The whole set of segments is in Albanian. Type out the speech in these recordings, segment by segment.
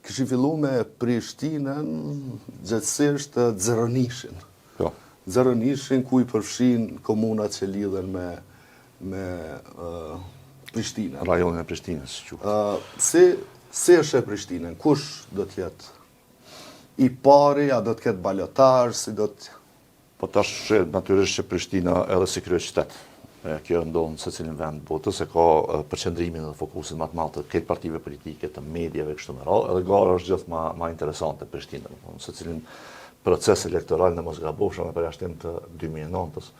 Këshin fillu me Prishtinën gjithësisht Zëronishin. Jo. Zëronishin ku i përfshin komunat që lidhen me Prishtinën. Rajonin e Prishtinës. Si është e Prishtinën? Kush do t'jetë i pari, a do t'ketë balotazh, si do të... Po tash natyrisht që Prishtina edhe si kryeqytet. Kjo ndodh në secilin vend botës, se ka përqendrimin dhe fokusin më të madh të këtë partive politike, të mediave kështu me radhë, edhe gara është gjithë më interesante Prishtina. Në secilin proces elektoral në mos gabofshëm me përjashtim të 2009-s,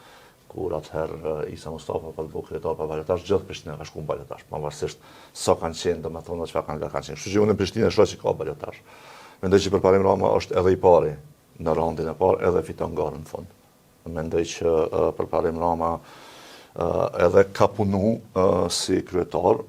kur atëherë Isa Mustafa pa të bëu kryetar pa balotazh, gjithë Prishtina ka shkuar në balotazh, pavarësisht sa kanë qenë, domethënë çfarë kanë qenë. Kështu që unë në Prishtinë shoh që ka balotazh. Mendoj që përparim Rama është edhe i pari në raundin e parë, edhe fiton garën në fund. Mendoj që përparim Rama edhe ka punu si kryetar,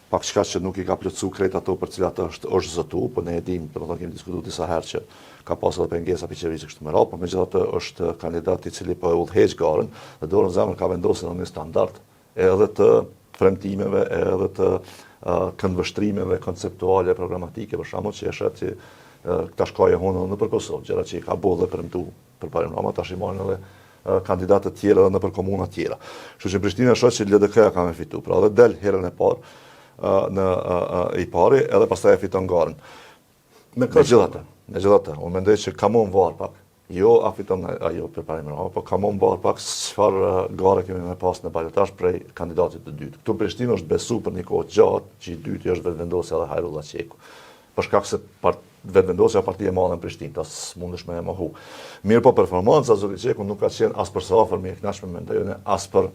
pak çka që nuk i ka plotësu krejt ato për cilat është zotu, po ne e dim, domethënë kemi diskutuar disa herë që ka pasur edhe pengesa piqerisë kështu me radhë, por megjithatë është kandidat i cili po e udhëheq garën, dhe dorën zemër ka vendosur në një standard edhe të premtimeve, edhe të këndvështrimeve konceptuale, programatike, për shembull, që është që këta shkaje honë në për Kosovë, gjëra që i ka bo dhe premtu përparim Rama, tash i marrin edhe kandidatë të tjera dhe në për komuna tjera. Kështu që Prishtina shoh që LDK-ja ka me fitu, pra edhe del herën e parë në i pari, edhe pastaj e fiton garën. Megjithatë, unë mendoj që ka mund varë pak, jo a fiton ajo përparim Rama, po ka mund varë pak çfarë gare kemi me pas në balotazh prej kandidatit të dytë. Këtu Prishtinë është besu për një kohë gjatë, që i dyti është vetëvendosja edhe Hajrullah Qeku. Për shkak se vetëvendosja partia e madhe në Prishtinë, tas mundesh me e mohu. Mirë po performanca zotit Qeku nuk ka qenë as për sa afër me e kënaqshme me mendojën, as për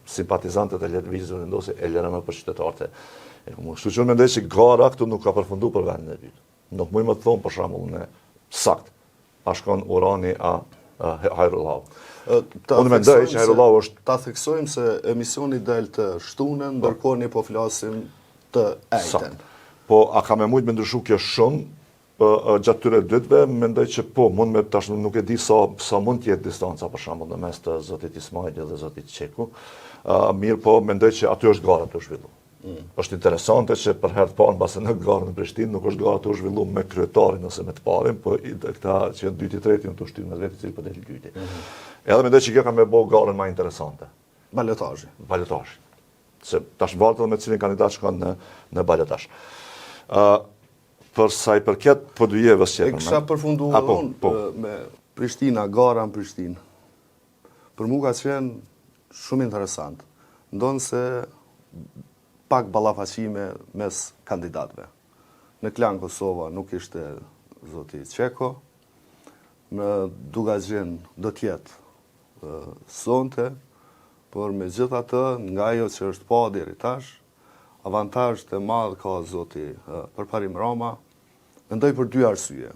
simpatizantët e lëvizjes vendosje e LRM për qytetarët e komunës. Kështu që unë mendoj që gara këtu nuk ka përfunduar për vendin e dytë. Nuk mund të them për shembull në sakt. A shkon Urani a Hajrullah. Unë mendoj që Hajrullah është... Ta theksojmë se emisioni del të shtunën, ndërkohë ne po flasim të ejten. Po, a ka me mujtë me ndryshu kjo shumë, gjatë tyre dytve, mendoj që po, mund me tash nuk e di sa mund t'jetë distanca për shembull në mes të zotit Ismaili dhe zotit Qeku. Mirë po, mendoj që aty është gara të zhvillu. Është interesante që për herë të parë mbase në garën në Prishtinë nuk është gara të zhvillu me kryetarin ose me të parin, po këta që janë dyti treti në të shtynë me vetë cilë për del dyti. Edhe mendoj që kjo ka me bo garën më interesante. Balotazhi. Se tash varet edhe me cilin kandidat shkon në balotazh. Për sa i përket podujevës që... E kësha përfunduar unë me Prishtina, gara në Prishtinë. Për mu ka qenë shumë interesant. Ndonë se pak ballafaqime mes kandidatëve. Në Klan Kosova nuk ishte zoti Qeko, në Dugazhin do tjetë sonte, por me gjitha të, nga jo që është pa deri tash, avantazh të madh ka zoti përparim Rama, mendoj për dy arsye.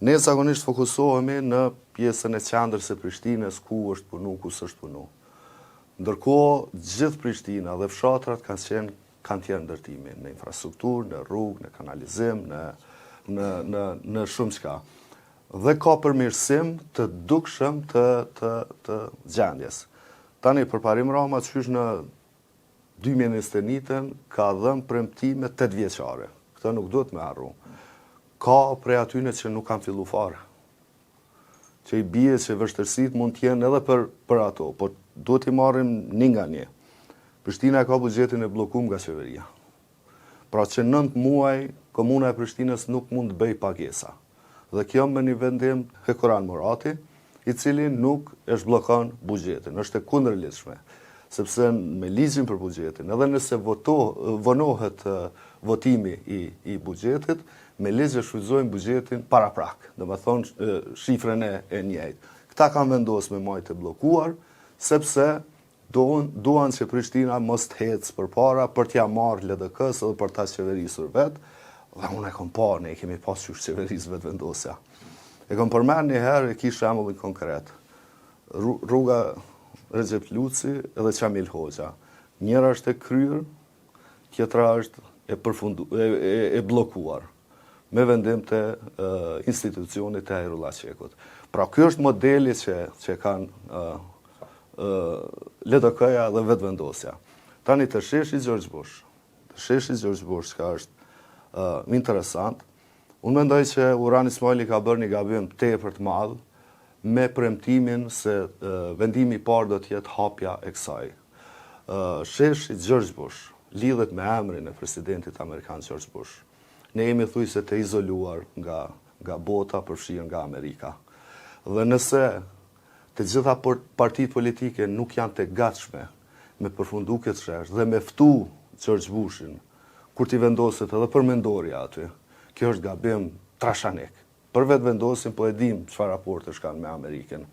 Ne zakonisht fokusohemi në pjesën e qendrës së Prishtinës, ku është punu, ku s'është punu. Ndërkohë, gjithë Prishtina dhe fshatrat kanë qenë ndërtimi në infrastrukturë, në rrugë, në kanalizim, në shumë çka. Dhe ka përmirësim të dukshëm të gjendjes. Tani përparim Rama qysh në 2021 ka dhënë premtime 8 vjeçare. Këtë nuk duhet me harru. Ka prej atyne që nuk kanë fillu fare. Që i bie që vështërsit mund t'jenë edhe për ato, por duhet i marrim një nga një. Prishtina ka buxhetin e bllokuar nga qeveria. Pra që 9 muaj, komuna e Prishtinës nuk mund të bëj pagesa. Dhe kjo me një vendim Hekuran Murati, i cili nuk e zhbllokon buxhetin, është e kundërlidhshme. Sepse me ligjin për buxhetin, edhe nëse vonohet votimi i buxhetit, me ligj e shfrytëzojnë buxhetin para prak, do me thonë shifrën e njëjtë. Këta kanë vendosur me majtë e bllokuar, sepse duan që Prishtina mos të hecë përpara për t'ja marrë LDK-s edhe për ta qeverisur vetë, dhe unë e kom parë, ne kemi pas qysh qeverisë vetë vendosja. E kom përmend një herë, e kish shembullin konkret. Rruga Recep Luci edhe Qamil Hoxha. Njëra është e kryer, tjetra është e bllokuar, me vendim të institucionit të Hajrullah Qekut. Pra, kjo është modeli që kanë LDK-ja dhe vetëvendosja. Tani të sheshi George Bush, ka është interesant, Unë mendoj që Uran Ismaili ka bërë një gabim tepër të madh me premtimin se vendimi i parë do të jetë hapja e kësaj. Sheshi George Bush lidhet me emrin e presidentit amerikan George Bush. Ne jemi thujse të izoluar nga bota, përfshirë nga Amerika. Dhe nëse të gjitha partitë politike nuk janë të gatshme me përfundu këtë shesh dhe me ftu George Bushin, kur t'i vendoset edhe për mendorja aty, kjo është gabim trashanik. Për vetë vendosin, po e dim çfarë raportesh kanë me Amerikën.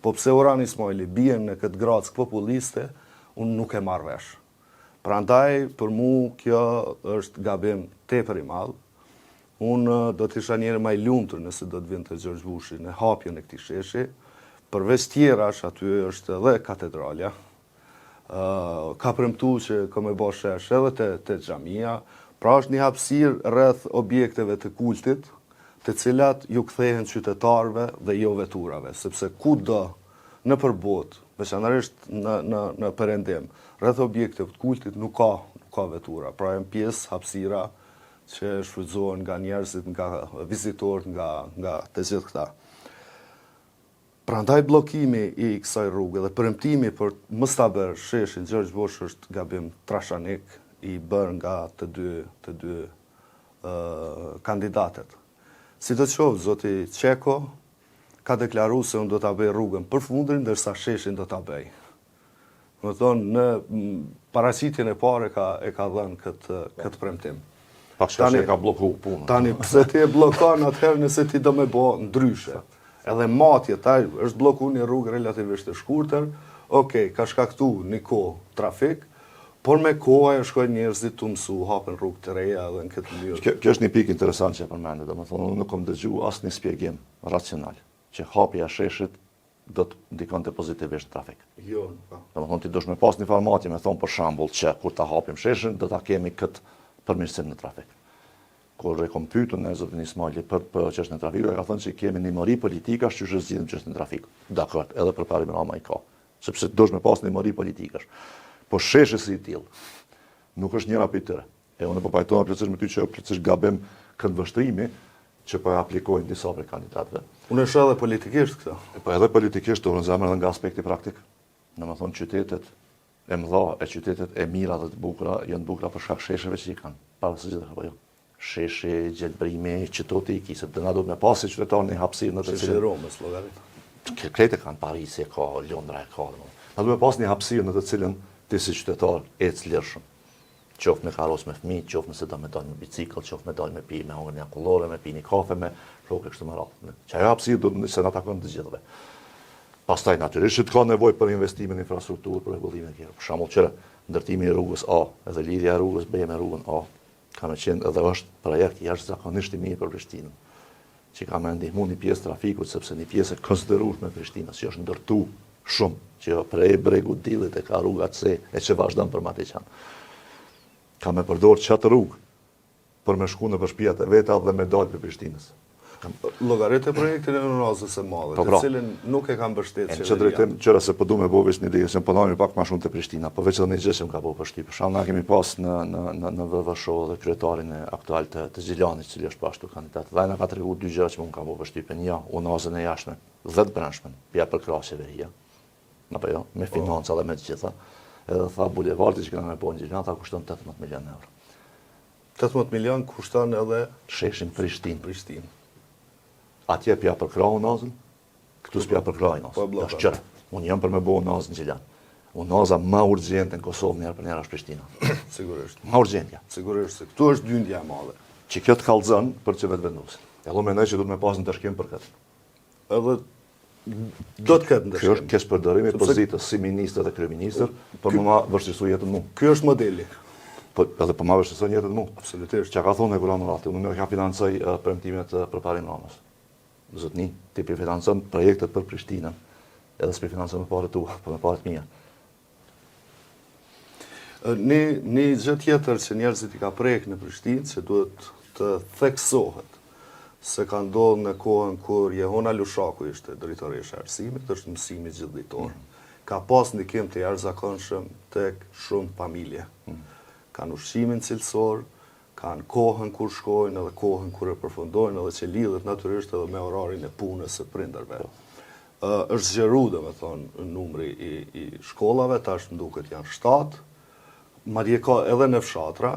Po pse Uran Ismaili bien në këtë grackë populiste, unë nuk e marr vesh. Prandaj, për mu, kjo është gabim tepër i madh. Unë do të isha njëri më i lumtur nëse do të vinte George Bushi në hapjen e këtij sheshi. Përveç tjerash, aty është edhe katedralja. Ka premtuar që ka me bërë shesh edhe te xhamia. Pra është një hapësirë rreth objekteve të kultit, të cilat ju kthehen qytetarëve dhe jo veturave, sepse kudo në përbot, veçanërisht në perëndim, rreth objekteve të kultit nuk ka vetura. Pra janë pjesë hapësira që shfrytëzohen nga njerëzit, nga vizitorët, nga të gjithë këta. Prandaj bllokimi i kësaj rruge dhe premtimi për mos ta bërë sheshin George Bush është gabim trashanik i bërë nga të dy kandidatet. Si të qoftë, zoti Qeko ka deklaruar se unë do ta bëj rrugën përfundrin, ndërsa sheshin do ta bëj. Do të thonë, në paraqitjen e parë e ka dhënë këtë premtim. Pak sheshi ka blloku punën. Tani, pse ti e bllokon atëherë nëse ti do me bë ndryshe? Edhe matje, është bloku një rrugë relativisht të shkurtër, ka shkaktu një kohë trafik, por me koha e shkojnë njerëzit të mësu, hapen rrugë të reja dhe në këtë mënyrë. Kjo është një pikë interesant që e përmendë, domethënë unë nuk kam dëgjuar asnjë shpjegim racional që hapja e sheshit do të ndikonte pozitivisht trafik. Jo, nuk ka. Domethënë ti dush me pas një farmatje, me thonë për shembull që kur ta hapim sheshin do ta kemi këtë përmirësim në trafik. Kur e kom pyetur në zotin Ismaili për çështën e trafikut, ka thënë se kemi një mori politikash që zgjidhin çështën e trafikut. Dakor, edhe për parim Rama i ka. Sepse dush me pas një mori politikash. Po sheshi si i tillë nuk është njëra prej tyre. E unë po pajtohem plotësisht me ty që plotësisht gabim këndvështrimi që po aplikojnë disa prej kandidatëve. Unë e shoh edhe politikisht këtë. Po edhe politikisht do zemër edhe nga aspekti praktik. Domethënë qytetet e mëdha, qytetet e mira dhe të bukura janë të bukura për shkak shesheve që i kanë. Para se gjithë apo jo. Sheshi, gjelbrimi, qyteti i kisë, dhe na do me pasi qytetarë një hapësirë në të cilën. Sheshi i Romës, llogarit. Krete kanë Parisi, ka Londra, ka. Na do me pas një hapësirë në të cilën ti si qytetar ec lirshëm. Qoftë me karros me fëmijë, qoftë nëse do me dalë me bicikëll, qoftë me dalë me pi me hongër një akullore, me pi një kafe, me rrugë kështu me radhë. Që ajo hapësirë do të na takon të gjithëve. Pastaj natyrisht ka nevojë për investime në infrastrukturë, për rregullimin e tjerë. Për shembull, që ndërtimi i rrugës A, edhe lidhja e rrugës B me rrugën A, ka me qenë edhe është projekt jashtëzakonisht i mirë për Prishtinën, që ka me ndihmu një pjesë trafikut, sepse një pjesë e konsiderueshme për Prishtinës, që është ndërtu shumë, që prej bregu Dillit e ka rruga C, e që vazhdon për Matiqan. Ka me përdorë qatë rrugë për me shku në përshpijat e veta dhe me dalë për Prishtinës. Llogarit e projektin e Unazës së Madhe, të cilin nuk e kanë mbështetur qeveria. Në drejtim qëra se po du me bo veç një ide, se po ndajmë pak më shumë te Prishtina, po veç edhe një gjë që më ka bëu përshtypje. Për shembull, na kemi pas në VVSH dhe kryetarin e aktual të Xhilanit, i cili është pashtu kandidat. Dhe na ka treguar dy gjëra që më kanë bëu përshtypje. Një, Unazën e jashtme, 10 branshme, pia për krahasjeve hija. Apo jo, me financa dhe me të gjitha. Edhe tha bulevardi që kanë me bën Xhilan, ta kushton 18 milionë euro. 18 milion kushton edhe sheshin Prishtinë. Atje pja për krahun Unazën, këtu s'pja për krahun Unazën. Është qërë. Unë jam për me bo Unazën Gjilan. Unaza ma urgjente në Kosovë njerë për njerë është Prishtina. Sigurisht. Ma urgjentja. Sigurisht, se këtu është dyndja e madhe. Që kjo të kallëzën për që vetë vendosin. E lu mendoj që du të me pas në tërshkim për këtë. Edhe do të ketë ndërshkim. Kjo është kes përdorimi pozitës si ministër dhe kryeministër, për më ma vështirësu jetën mu. Ky është modeli. Edhe për ma vështirësu jetën mu. Absolutisht. Që ka thonë e Kur'an Rati, unë ka financoj premtimet për parim Ramës. Zotni, ti përfinancon projektet për Prishtinën, edhe s'përfinancon me parët tua, për me parët mia. Një gjë tjetër që njerëzit i ka prek në Prishtinë, që duhet të theksohet, se ka ndodhur në kohën kur Jehona Lushaku ishte drejtoresha e arsimit, është mësimi gjithditor. Ka pas ndikim të jashtëzakonshëm tek shumë familje. Kanë ushqimin cilësor, kanë kohën kur shkojnë edhe kohën kur e përfundojnë edhe që lidhet natyrisht edhe me orarin e punës së prindërve. Është zgjeru, domethënë, numri i shkollave, tash më duket janë 7, madje ka edhe në fshatra,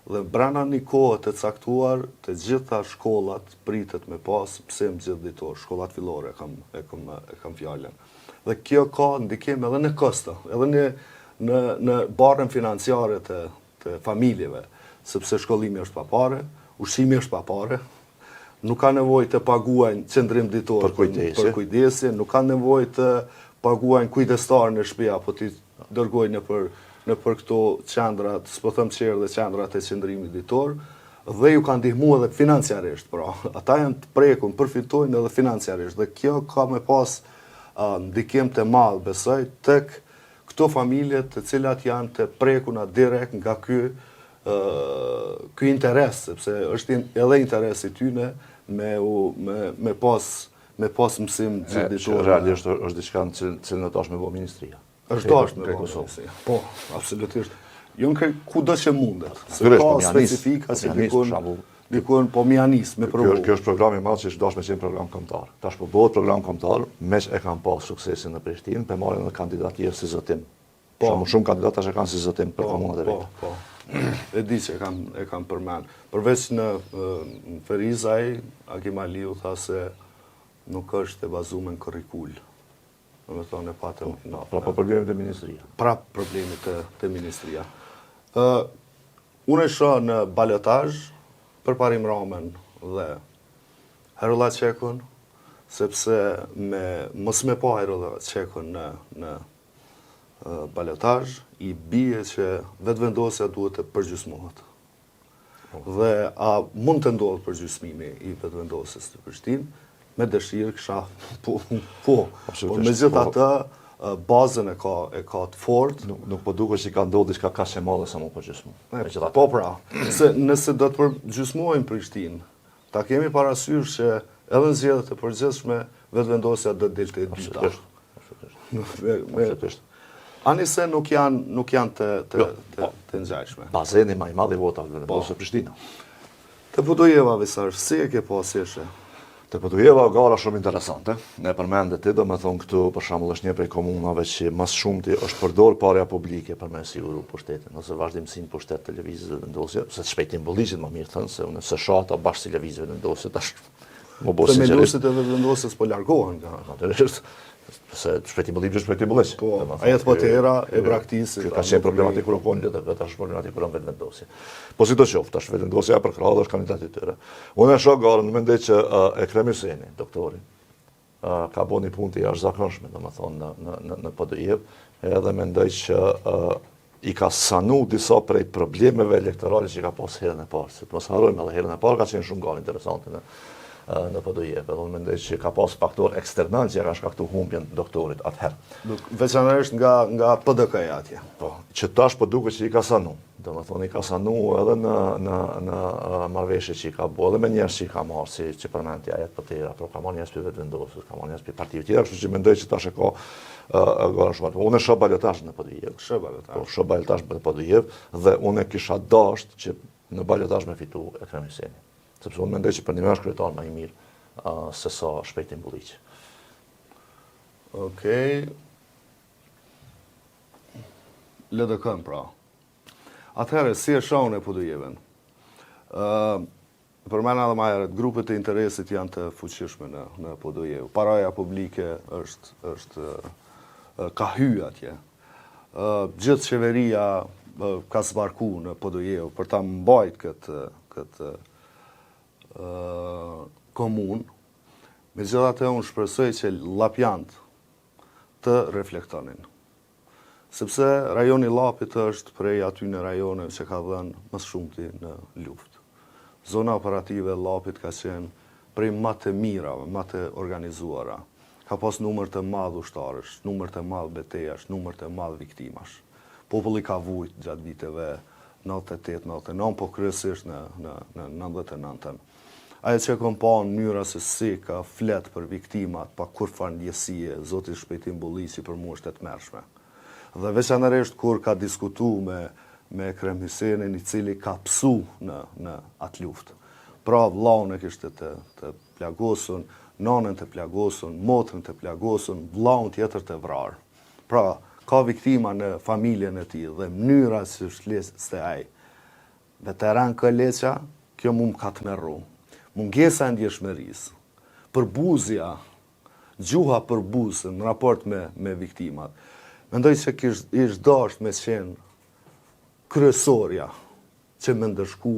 dhe brenda një kohë të caktuar të gjitha shkollat pritet me pas mësim gjithditor, shkollat fillore e kam fjalën. Dhe kjo ka ndikim edhe në kosto, edhe në barën financiare të familjeve, sepse shkollimi është pa pare, ushqimi është pa pare, nuk ka nevojë të paguajnë qendrim ditor për kujdesje, nuk ka nevojë të paguajnë kujdestar në shtëpi apo ti dërgojnë në për këto qendrat, s'po them qerë dhe qendrat e qendrimit ditor, dhe ju kanë ndihmu edhe financiarisht, pra. Ata janë të prekun, përfitojnë edhe financiarisht, dhe kjo ka me pas ndikim të madh, besoj, tek këto familje të cilat janë të prekuna direkt nga ky interes, sepse është edhe interesi tyne me pas mësim gjithditor. Realisht është diçka që në tash me bo ministria. Është dashme me Kosovë. Po, absolutisht. Jo në kudo që mundet. Se Sigurisht, ka specifika që dikon po mjanis me provu. Kjo është program i madh që është dashme qenë program kombëtar. Tash po bëhet program kombëtar, meq e kanë pas suksesin në Prishtinë, pe marrin edhe kandidatirë si zotim. Shumë kandidata që kanë si zotim për komunat e vetë. Po. E di që e kam përmend. Përveç në Ferizaj, Akim Aliu tha se nuk është e bazuar në kurrikul. Me thonë e patëm. Pra problemet e ministria. Pra problemet të ministria. Unë e shoh në balotazh përparim Ramën dhe Herullah Qekun, sepse mos me pa Herullah Qekun në balotazh, i bie që vetëvendosja duhet të përgjysmohet. Dhe a mund të ndodhë përgjysmimi i vetëvendosjes të Prishtinë? Me dëshirë kësha, po, por me gjithë atë, bazën e ka të fort. Nuk po duke që ka ndodhë diçka ka që madhe sa mu përgjysmu. Po pra, nëse do të përgjysmojnë Prishtinë, ta kemi parasysh që edhe në zgjedhjet e përgjithshme, vetëvendosja do të dilte e dyta. Absolutisht. Anise nuk janë të ngjashme. Bazeni më i madh i votave vetëvendosje Prishtina. Të Budojeva Visar, si e ke pasjeshe? Të Budojeva o gara shumë interesante. Ne përmendet ti, do me thonë këtu, për shembull është një prej komunave që mas shumti është përdor parja publike për me siguru pushtetin, ose vazhdimësin pushtet televizit dhe vendosje, se të shpejtim bulliqit më mirë thënë, se unë se shata bashkë si levizit dhe vendosje, tash më bo sinqerisht. Themelusit edhe vendosjes po largohen. Natyrisht, se shpejtim bulliqit është shpejtim bulliqit. Po, ajet po të era e praktisë. Kjo ka qenë problematik kur o konë dhe tash është problematik kur o vetë vendosje. Po si të qoftë, tash vetë vendosja për krahë dhe është kandidatit tyre. Unë e shoh garën, mendoj që Ekrem Hyseni, doktori, ka bo një punë të jashtëzakonshme, domethënë në PDI-v, edhe mendoj që i ka sanu disa prej problemeve elektorale që ka pas herën e parë. Se të mos harrojmë edhe herën e parë ka qenë shumë garë interesante në PDI-v, edhe unë mendoj që ka pas faktor eksternal që ka shkaktu humbjen doktorit atëherë. Veçanërisht nga PDK-ja atje. Po, që tash po duket që i ka sanu. Domethënë i ka sanu edhe në marrëveshje që i ka bo, edhe me njerëz që i ka marrë, si që përmendja ajet për tjera, por ka marrë njerëz për vetëvendosjes, ka marrë njerëz për partive tjera, kështu që mendoj që tash e ka gara shumë. Unë e shoh balotazh në PDI-v. Shoh balotazh në PDI-v dhe unë e kisha dashur që në balotazh me fitu Ekrem Hyseni. Sepse unë mendoj që për një mesh kryetar më i mirë se sa Shpejtim Bulliqi. Okej. LDK-n pra. Atëherë, si e shohun e PDI-vën? Përmena edhe më herët, grupet e interesit janë të fuqishme në PDI. Paraja publike ka hyrë atje. Gjithë qeveria ka zbarku në PDI për ta mbajt këtë komunë. Megjithatë unë shpresoj që lapjant të reflektonin. Sepse rajoni Lapit është prej atyne rajone që ka dhënë më shumti në luftë. Zona operative Lapit ka qenë prej më të mirave, më të organizuara. Ka pas numër të madh ushtarësh, numër të madh betejash, numër të madh viktimash. Populli ka vujt gjatë viteve 98-99, po kryesisht në 99-ën. Ajo që kom pa në mënyra se si ka flet për viktimat, pa kur farë ndjesie, zoti Shpejtim Bulliqi për mua është e tmerrshme. Dhe veçanërisht kur ka diskutu me me Krem Hysenin, i cili ka psu në atë luftë. Pra vllaun e kishte të plagosur, nanën të plagosur, motrën të plagosur, vllaun tjetër të vrarë. Pra, ka viktima në familjen e tij dhe mënyra si shleste ai. Veteran Këleqa, kjo mu më ka të merru. Mungesa e ndjeshmërisë, përbuzja, gjuha përbuzë në raport me viktimat. Mendoj që ishtë dasht me qenë kryesorja që me ndërshku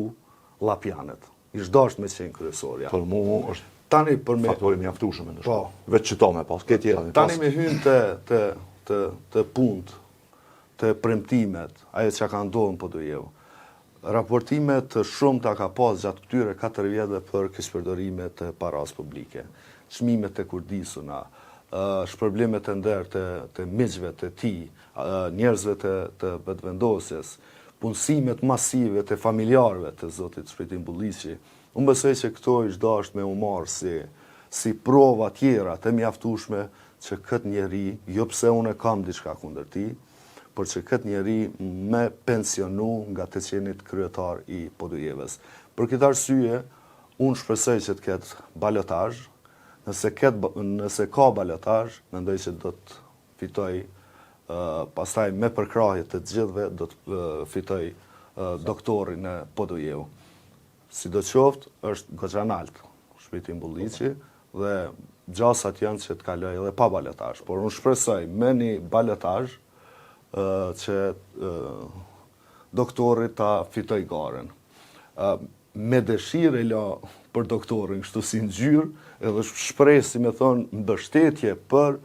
Llapjanet. Ishtë dasht me qenë kryesorja. Për mu është Tani për me... faktori mjaftueshëm me ndërshku. Po. Veç qëto me pas, këtë tjera. Tani me hynë të punët, të premtimet, ajo që ka ndonë po do jevu. Raportimet shumë ta ka pas gjatë këtyre 4 vjetëve për këshpërdorime të paras publike. Çmimet të kurdisuna, shpërblimet e ndërë të miqve të ti, njerëzve të vetëvendosjes, punësimet masive të familjarëve të zotit Shpirtin Bulliqi. Unë besoj që këto ishtë dasht me u marë si prova tjera të mjaftueshme që këtë njeri, jo pse unë e kam diçka kundër ti, por që këtë njeri me pensionu nga të qenit kryetar i Podujevës. Për këtë arsye, unë shpresoj që të ketë balotazh. Nëse ka balotazh, mendoj që do të fitoj, pastaj me përkrahje të gjithëve, do të fitoj doktorin e Podujevë. Sidoqoftë, është goxha nalt, Shpirti Bulliqi, dhe gjasat janë që të kaloj edhe pa balotazh. Por unë shpresoj me një balotazh që doktori ta fitoj garen. Me dëshirë e la për doktorin, kështu si ngjyrë, edhe shpresi me thonë mbështetje për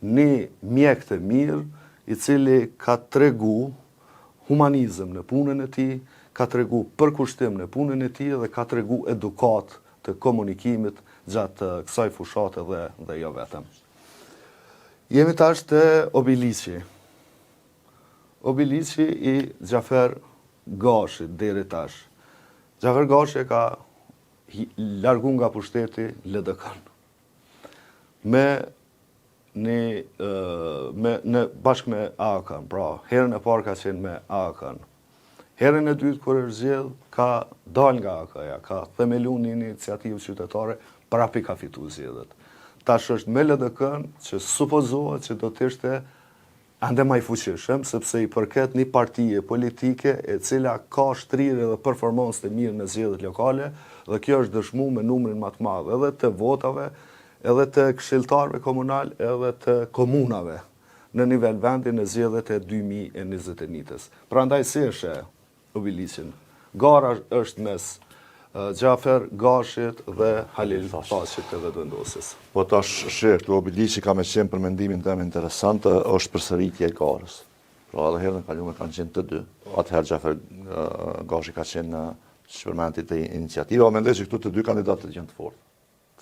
një mjek të mirë, i cili ka tregu humanizëm në punën e tij, ka tregu përkushtim në punën e tij dhe ka tregu edukat të komunikimit gjatë kësaj fushate dhe jo vetëm. Jemi tash te Obiliqi. Obiliqi i Xhafer Gashit deri tash. Xhafer Gashi ka largu nga pushteti LDK-n. Bashkë me AK-n, pra herën e parë ka qenë me AK-n. Herën e dytë kur është zgjedh ka dal nga AK-ja, ka themelu një iniciativë qytetare, prapi ka fitu zgjedhjet. Tash është me LDK-n që supozohet që do të ishte ande më i fuqishëm, sepse i përket një partije politike e cila ka shtrirë dhe performancë të mirë në zgjedhjet lokale, dhe kjo është dëshmuar me numrin më të madh edhe të votave, edhe të këshilltarëve komunal, edhe të komunave në nivel vendi në zgjedhjet e 2021-s. Prandaj si është Obiliqin? Gara është mes Xhafer Gashit dhe Halil Pashit të vetëvendosjes. Po tash sheh, këtu Obiliqi ka me qenë për mendimin tim interesant, është përsëritje e garës. Pra edhe herën e kaluar kanë qenë të dy. Atëherë Xhafer Gashi ka qenë shpërmendti të iniciativa, mendoj që këtu të dy kandidatët janë të fortë.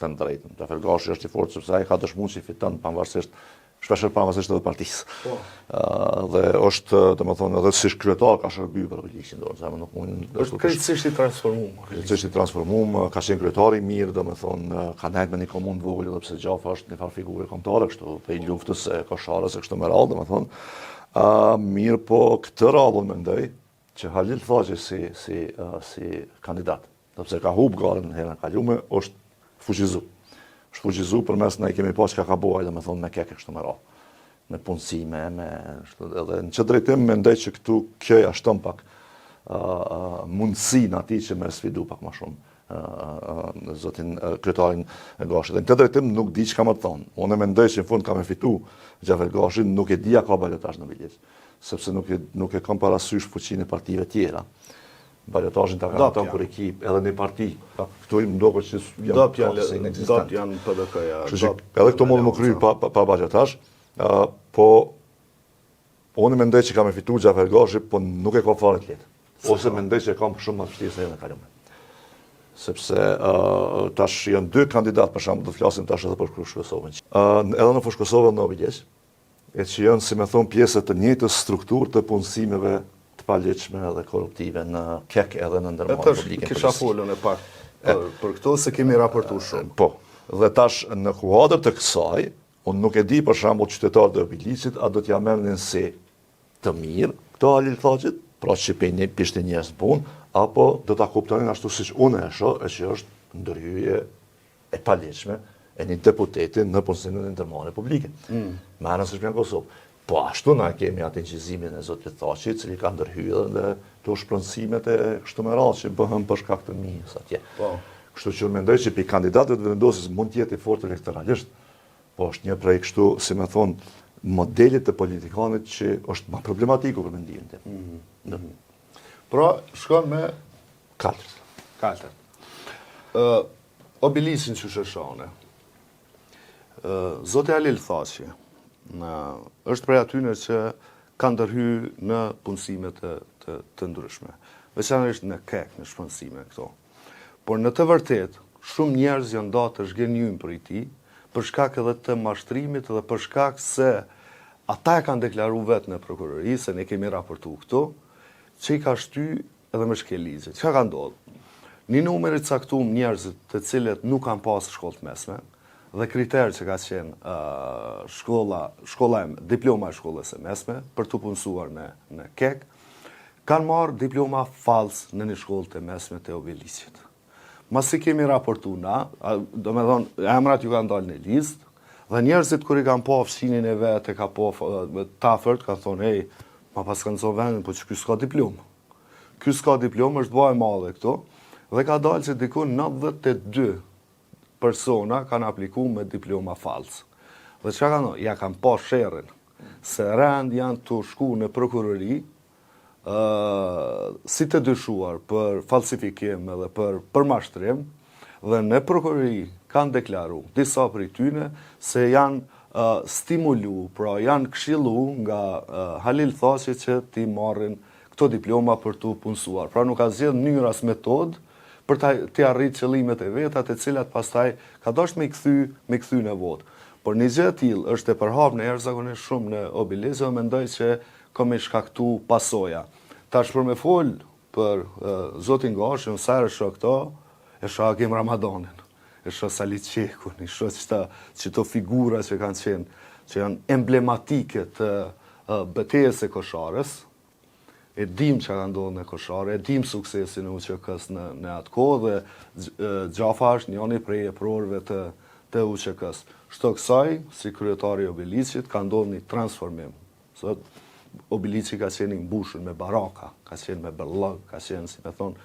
Them drejtën. Xhafer Gashi është i fortë sepse ai ka dëshmuar që fiton pavarësisht pavarësisht edhe partisë. Dhe është, domethënë, edhe si kryetar ka shërbyer për Obiliqin, domethënë nuk mund. Është krejtësisht i transformuar. Krejtësisht i transformuar, ka qenë kryetar i mirë, domethënë, ka ndajt me një komunë të vogël, edhe pse Gjafa është një farë figurë kombëtare kështu, pe luftës e Kosharës e kështu me radhë, domethënë. Mirë, po këtë radhën mendoj që Halil Thaçi si kandidat, sepse ka humb garën herën e kaluar, është fuqizuar. Shfuqizu për mes ne kemi pas që ka buaj, dhe me thonë me keke kështu me radhë, me punësime, edhe në që drejtim mendoj që këtu kjo ja shton pak mundësin ati që me sfidu pak ma shumë zotin kryetarin Gashit. Dhe në këtë drejtim nuk di që ka më të thonë. Unë mendoj që në fund ka me fitu Xhafer Gashit, nuk e dija ka balotazh në Biliq, sepse nuk e kam parasysh fuqinë e partive tjera. Balotazhin ta kanë tonë për ekip, edhe në parti. Këtu i ndohet që janë PDK-ja. Edhe këto mund më kry pa balotazh, po unë mendoj që ka me fitu Xhafer Gashi, po nuk e ka fare të lehtë. Ose mendoj që kam shumë më të vështirë se herën e kaluar. Sepse tash janë dy kandidat, për shembull, do flasim tash edhe për Fushkosovën. Edhe në Fushkosovën në Obiliq, e që janë, si me thonë, pjesë të njëjtës strukturë të punësimeve paligjshme dhe korruptive në KEK edhe në ndërmarrje publike. Kisha folën e pak për këto se kemi raportuar shumë. Po. Dhe tash në kuadër të kësaj, unë nuk e di për shembull qytetarët e Obiliqit a do t'ja merrnin si të mirë këto Halil Thaçit pra që pishte njerëz në punë, apo do ta kuptonin ashtu siç unë e shoh, që është ndërhyje e paligjshme e një deputeti në punësimin e ndërmarrjeve publike. Me anën së shpjegoj Kosovë. Po ashtu na kemi atë incizimin e zotit Thaçi, i cili ka ndërhyrë dhe to shpronësimet e kështu me radhë që bëhen për shkak të mijës atje. Po. Kështu që unë mendoj që pi kandidatët vendosis mund të jetë i fortë elektoralisht, po është një prej kështu, si me thonë, modelit të politikanit që është ma problematiku për mendimin tim. Pra, shkon me Katërt. Obilisin që shëshone. Zoti Halil Thaçi është prej atyne që ka ndërhy në punësimet të ndryshme. Veçanërisht në kek, në shpënsime këto. Por në të vërtet, shumë njerëz janë da të zhgënjym për i ti, për shkak edhe të mashtrimit dhe për shkak se ata e kanë deklaru vetë në prokurori, se ne kemi raportu këto, që i ka shty edhe me shkelizje. Çka ka ndodhë? Një numër i caktuar njerëzit të cilët nuk kanë pasur shkollë të mesme dhe kriterë që ka qenë diploma e shkollës së mesme për të punësuar në KEK, kanë marrë diploma falsë në një shkollë të mesme të Obilisit. Masi kemi raportu na, do me thonë, emrat ju kanë dalë në listë, dhe njerëzit kër i kanë po fshinin e vetë, ka po tafërt, ka thonë, ma pas kanë zonë vendin, po që kjo s'ka diplomë. Kjo s'ka diplomë, është bëjë madhe këto, dhe ka dalë që diku 92 persona kanë apliku me diploma falsë. Dhe që ka ja kanë pa sherën, se rend janë të shku në prokurori, si të dyshuar për falsifikim edhe për mashtrim, dhe në prokurori kanë deklaru disa për i tyne se janë stimulu, pra janë këshilu nga Halil Thaçi që ti marrin këto diploma për të punësuar. Pra nuk ka zgjedhur mënyrë as metodë për të arritë qëllimet e veta, të cilat pastaj ka dashur me kthy në votë. Por një gjë e tillë është e përhapur në jashtëzakonisht shumë në Obilis dhe mendoj që ka me shkaktu pasoja. Tash për me fol për zotin Gashi, unë sa herë shoh këto, e shoh Agim Ramadanin, e shoh Salit Qekun, e shoh çto figura që kanë qenë, që janë emblematike të betejës së Kosharës. E dim që ka ndodhur në Koshare, e dim suksesin e UÇK-s në atë kohë dhe Gjafa është njëri prej eprorëve të UÇK-s. Shto kësaj, si kryetari i Obilisit, ka ndodhur një transformim. Sot Obilici ka qenë i mbushur me baraka, ka qenë me bërllog, ka qenë, si me thonë,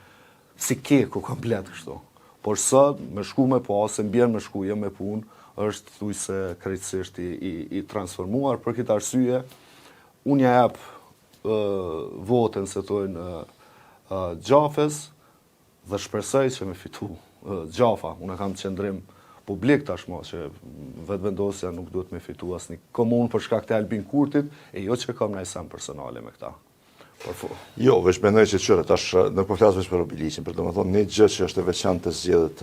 si keku komplet kështu. Por sot, me shku me pasë, mbjen me shku, me punë, është thujse krejtësisht i transformuar. Për këtë arsye, unë ja jap votën se tojnë Gjafës dhe shpresoj që me fitu Gjafa. Unë kam qëndrim publik tashmo që vetëvendosja nuk duhet me fitu asnjë komunë për shkak të Albin Kurtit e jo që kam najsan personale me këta. Jo, veç mendoj që qëre, tash nuk po flas vetëm për Obilicin, për domethënë një gjë që është e veçantë të zgjedhjet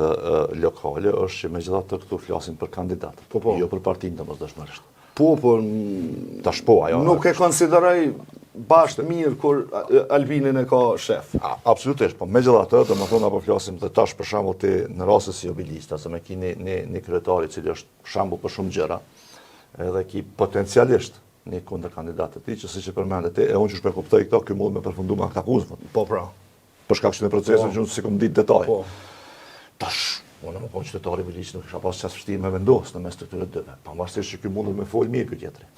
lokale është që megjithatë këtu flasin për kandidatët, jo për partinë domosdoshmërisht. Po, tash po, ajo. Nuk e konsideroj bashkë mirë kur Albinin e ka shef. Absolutisht, po megjithatë, domethënë apo flasim të tash për shembull ti në rastin si Obilista, se me keni një kryetar i cili është shembull për shumë gjëra, edhe ki potencialisht një kundër kandidatë të tij, që siç e përmendet ti, e unë që shpe kuptoj këto, ky mund me përfundu me akuzën. Po pra. Për shkak të procesit që unë si kom ditë detaj. Po. Tash, unë më konë qytetari i Bilicit nuk isha pas qas vështirë me vendos në mes të këtyre dyve. Pavarësisht që ky mundet me fol mirë ky tjetri.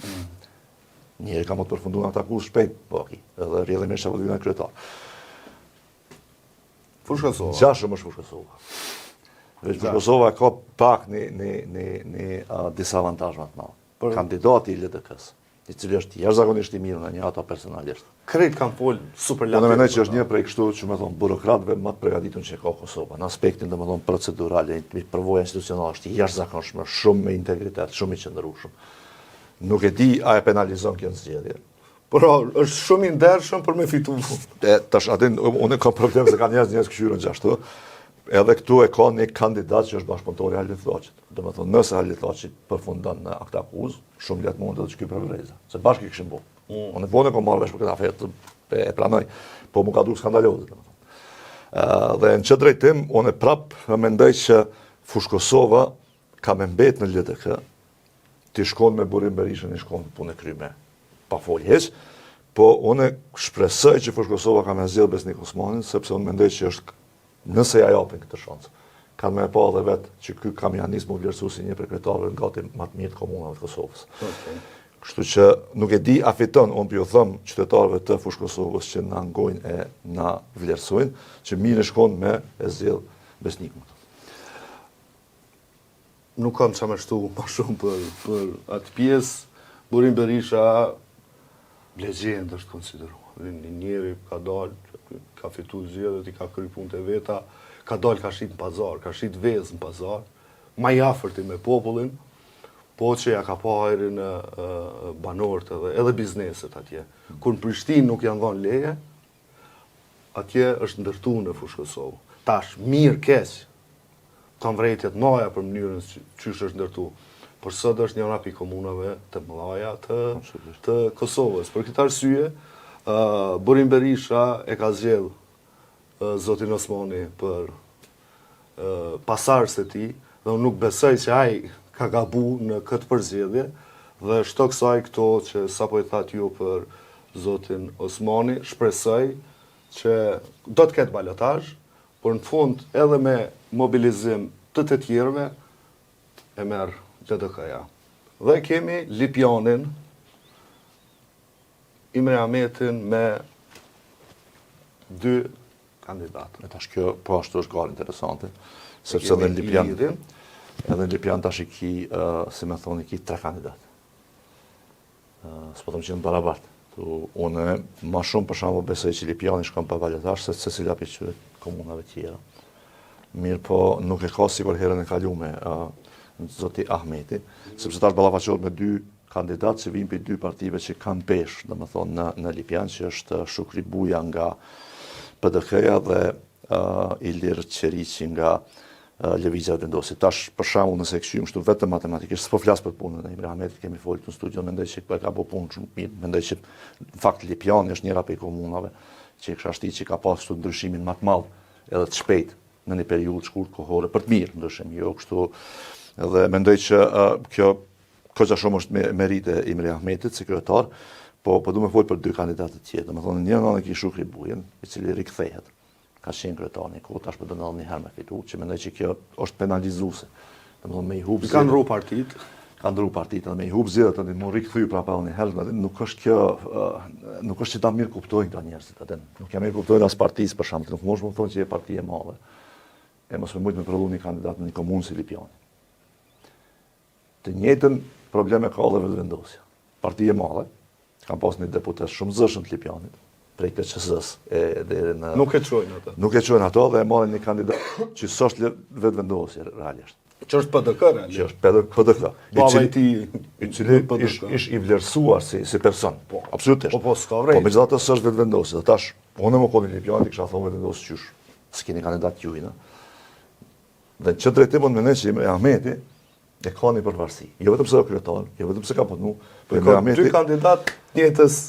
Njëri ka më të përfundu në akuzë shpejt, po aki, edhe rrjedhimisht apo dyna kryetar. Fushkosova. Gjashëm është Fushkosova. Fushkosova ka pak një disavantazh më të madh. Kandidati i LDK-s, i cili është jashtëzakonisht i mirë nga një ata personalisht. Krejt kanë fol super lart. Unë mendoj që është një prej kështu që më thon burokratëve më të përgatitur që ka Kosova. Në aspektin domethënë procedural, përvoja institucionale është jashtëzakonshme, shumë me integritet, shumë i qëndrueshëm. Nuk e di a e penalizon kjo zgjedhje. Por është shumë i ndershëm për me fitu. Tash atë unë kam problem se kanë njerëz këshyrën gjashtu. Edhe këtu e ka një kandidat që është bashkëpunëtori i Halit Thaçit. Domethënë nëse Halit Thaçi përfundon në akt akuzë, shumë lehtë mund të shkoj për vërejza. Se bashkë i kishim bërë. Unë po po marr vesh për këtë afert, e pranoj, po më ka dukur skandaloze domethënë. Dhe në çdo drejtim unë prap mendoj që Fushkosova ka më mbet në LDK, ti shkon me Burim Berishën, i shkon punë kryme pa foljes, po unë shpresoj që Fushë Kosova ka me zgjedh Besnik Osmanin, sepse unë mendoj që është, nëse ja japin këtë shansë, kanë me pa edhe vetë që ky ka mjanismu vlerësu si një prej kryetarëve gati më të mirë të komunave të Kosovës. Kështu që nuk e di a fiton, unë pjo thëmë qytetarëve të Fushë Kosovës që na ngojnë e na vlerësojnë, që mirë shkon me e zgjedh Besnikun. Nuk kam që me shtu ma shumë për atë pjesë. Burim Berisha legjendë është konsideru. Një njeri ka dalë, ka fitu zgjedhjet, i ka kry punë të veta, ka dalë ka shit në pazar, ka shit vezë në pazar, ma i afërti me popullin, po që ja ka pa hajri në banorët edhe bizneset atje. Kur në Prishtinë nuk janë dhënë leje, atje është ndërtu në Fushë Kosovë. Tash, mirë keq, kam vrejtjet noja për mënyrën qysh është ndërtu. Por sot është njëra pi komunave të mëdhaja të Kosovës. Për këtë arsye, Burim Berisha e ka zgjedh zotin Osmani për pasardhës e tij, dhe unë nuk besoj që ai ka gabu në këtë përzgjedhje, dhe shto kësaj këto që sapo i thatë ju për zotin Osmani, shpresoj që do të ketë balotazh, por në fund edhe me mobilizim të tjerëve e merr LDK-ja. Dhe kemi Lipjanin, Imre Ahmetin me 2 kandidatë. Tash kjo po ashtu është garë interesante, sepse edhe në Lipjan tash i ki, si me thoni, ki 3 kandidatë. S'po thëmë që në barabartë. Unë ma shumë për shembull besoj që Lipjani shkon pa balotazh se secila prej këtyre komunave tjera. Mirë po nuk e ka si për herën e kalume zoti Ahmeti, sepse tash ballafaqohet me 2 kandidatë që vinë për 2 partive që kanë peshë, domethënë në Lipjan, që është Shukri Buja nga PDK-ja dhe Ilir Qeriqi nga Lëvizja e Vendosit. Tash për shembull nëse këshyem kështu vetëm matematikisht, s'po flas për punën e Imre Ahmetit, kemi folur në studio, mendoj që ka bëu punë shumë mirë, mendoj që në fakt Lipjani është njëra prej komunave që e kështu që ka pasur ndryshimin më të madh edhe të shpejt në një periudhë të shkurtë kohore për të mirë, ndryshim jo kështu. Dhe mendoj që kjo koqa shumë është merite Imre Ahmetit si kryetar, po du me folë për 2 kandidatë tjetër. Domethënë një anë ki Shukri Bujen, i cili rikthehet, ka qenë kryetar një kohë, tash po do ndodh një herë me fitu, që mendoj që kjo është penalizuese. Domethënë me i hub kanë ndru partitë. Kanë ndru partitë, me i hub zgjedhjet tani mu rikthyer prapa një herë, nuk është kjo, nuk është që ta mirë kuptojnë ta njerëzit atë. Nuk jam mirë kuptojnë as partisë për shembull, nuk mund të thonë që je parti e madhe. E mos më mujt me prodhu një kandidat në një komunë si Lipjani. Të njëjtën probleme ka edhe Vendosja. Parti e madhe, kanë pas një deputet shumë zëshëm të Lipjanit, prej KQS-s deri në Nuk e çojnë ato. Nuk e çojnë ato dhe e marrin një kandidat që s'është Vendosje realisht. Që është PDK realisht. Që është PDK. Baba i tij i cili ish i vlerësuar si person. Po, absolutisht. Po s'ka vrej. Po megjithatë s'është Vendosje. Tash unë më koni Lipjanit kisha thonë Vendosje qysh. S'keni kandidat juaj, na. Dhe që drejtimon me ne që Imre Ahmeti e ka një përvarësi. Jo vetëm se o kryetar, jo vetëm se ka punu, po Imre Ahmeti 2 kandidat njëtës.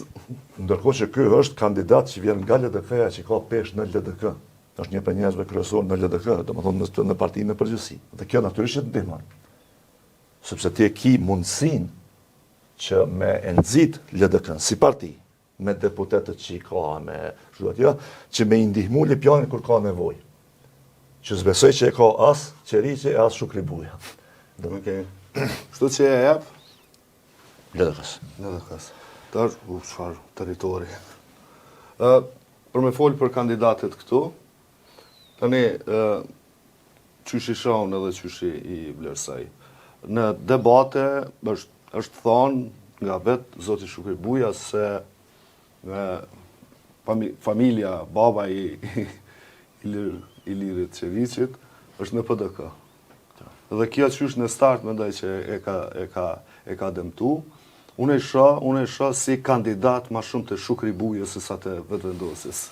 Ndërkohë që ky është kandidat që vjen nga LDK-ja që ka peshë në LDK. Është një për njerëzve kryesor në LDK, domethënë në partinë në përgjithësi. Dhe kjo natyrisht ndihmon. Sepse ti e ki mundësinë që me e nxit LDK si parti, me deputetët që i ka, me zhduatja, që me i ndihmu Lipjanin kur ka nevojë. Që s'besoj që e ka as Qeriqi, as Shukri Buja. Okej. Kështu që e jep LDK-s. LDK-s. Tash çfarë territori. Për me fol për kandidatët këtu, tani qysh i shohën edhe qysh i vlerësoj. Në debate është thonë nga vetë zoti Shukri Buja se familja baba i Ilirit Qeriqit është në PDK. Dhe kjo qysh në start mendoj që e ka dëmtu. Unë e shoh si kandidat ma shumë të Shukri Bujës se sa të Vetëvendosjes,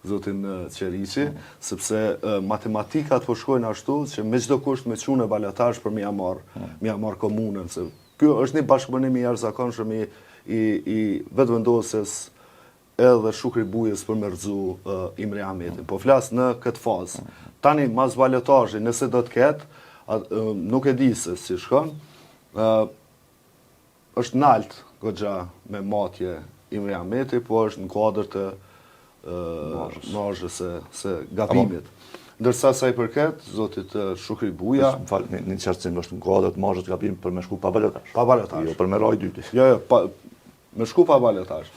zotin Qeriqi, sepse matematikat po shkojnë ashtu që me çdo kusht me çunë balotazh për mi marr komunën. Se ky është një bashkëpunim i jashtëzakonshëm i Vetëvendosjes edhe Shukri Bujës për me rrëzu Imre Ahmetin. Po flas në këtë fazë. Tani mas balotazhi, nëse do të ketë, nuk e di se si shkon, është nalt goxha me matje Imre Ahmeti, po është në kuadër të marrëzës së gabimit. Ndërsa sa i përket zotit Shukri Buja, Më falë, një qartësim është në kuadër të marrëzës gabim për me shku pa baletash. Pa baletash. Jo, për me raj dyti. Jo, me shku pa baletash.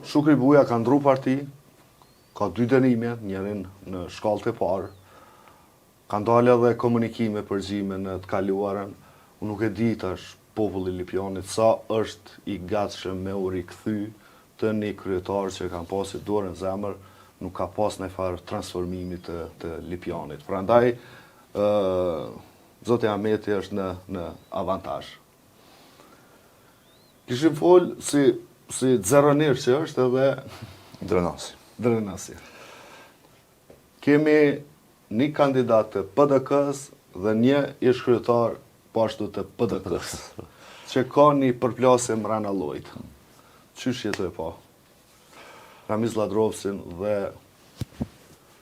Shukri Buja ka ndru parti, ka 2 dënime, njërin në shkallët e parë, ka ndalë edhe komunikime përgjime në të kaluarën. Unë nuk e di tash populli Lipjanit sa është i gatshëm me u rikthy të një kryetar që kanë pasit dorën zemër, nuk ka pas në farë transformimi të Lipjanit. Prandaj, zoti Ahmeti është në avantazh. Kishim folë si Zeronir që është edhe Drenasi. Kemi një kandidat të PDK-s dhe një ish kryetar pashtu të PDK-s, që ka një përplasje mrena llojit. Qysh jetoj po? Ramiz Ladrovsin dhe...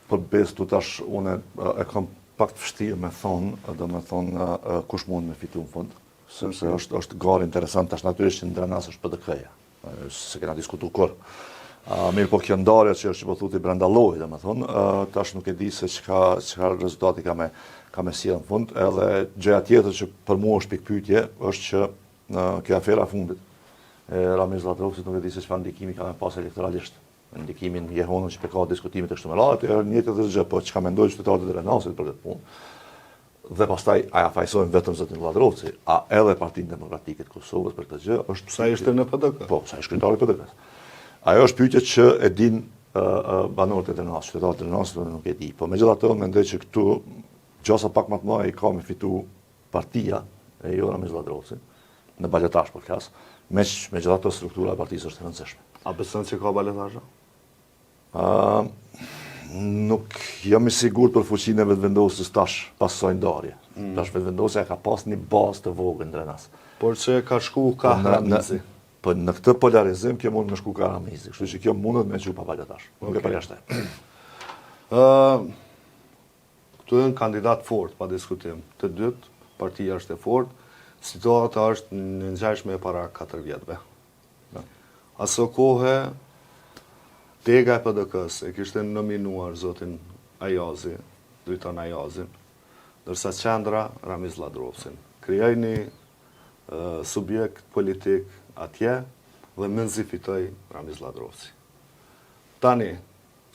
Për bestu tash, unë e kam pak të vështirë me thonë, dhe me thonë kush mund me fitu në fund, sepse është garë interesant, tash natyrisht që në Drenas është PDK-ja, se kena diskutu kur. Mirë po kjo ndarja që është që po thuti brenda llojit, dhe me thonë, tash nuk e di se çka rezultati ka me sjellë në fund, edhe gjëja tjetër që për mua është pikpyetje, është që kjo afera fundit, Ramiz Ladrovsit nuk e di se çfarë ndikimi ka me pas elektoralisht. Ndikimin jehonën që ka diskutimit të kështu me radhë, është një tjetër gjë, po çka mendojnë qytetarët e Drenasit për këtë punë. Dhe pastaj aja fajsojnë vetëm zotin Ladrovci, a edhe Partinë Demokratike të Kosovës për këtë gjë, është sa ishte në PDK. Po, sa ishte kryetari i PDK-s. Ajo është pyetje që e din banorët e Drenasit, qytetarët e Drenasit nuk e di. Po megjithatë unë mendoj që këtu gjasa pak më të madhe i ka me fitu partia e jo Ramiz Ladrovci, në baletash po flas, megjithatë struktura e partisë është e rëndësishme. A beson që ka baletash? Nuk jam i sigurt për fuqinë e vetëvendosjes tash pas kësaj ndarje. Tash vetëvendosja ka pas një bazë të vogël në Drenas. Por që ka shku ka Ramizi. Po në këtë polarizim kjo mund me shku ka Ramizi, kështu që kjo mundet me qu pa baletash. Nuk e përjashtaj. Këtu janë kandidat fort pa diskutim. Të dytë, partia është e fort, situata është në ngjashme para 4 vjetëve. Aso kohë Tega e PDK-s e kishte nominuar zotin Ajazi, drejton Ajazin, ndërsa qendra Ramiz Ladrovsin. Krijoi një subjekt politik atje dhe menzi fitoi Ramiz Ladrovsi. Tani,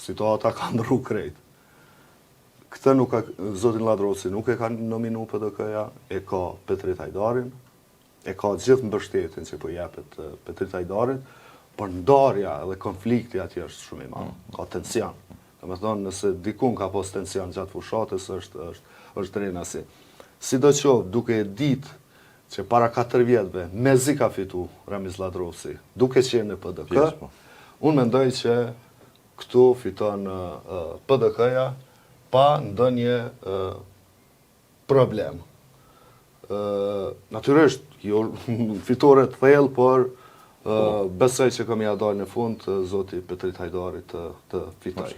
situata ka ndrru krejt. Këtë nuk ka, zotin Ladrovsi nuk e ka nominu PDK-ja, e ka Petrit Hajdarin, e ka gjithë mbështetjen që po jepet Petrit Hajdarit, por ndarja dhe konflikti atje është shumë i madh, ka tension. Domethënë, nëse dikun ka pas tension gjatë fushatës, është Drenasi. Sidoqoftë, duke e ditë që para 4 vjetëve mezi ka fitu Ramiz Ladrovsi, duke qenë në PDK, unë mendoj që këtu fiton PDK-ja pa ndonjë problem. Natyrisht, jo fitore të thellë, por besoj që kam ja dalë në fund zoti Petrit Hajdarit të fitoj.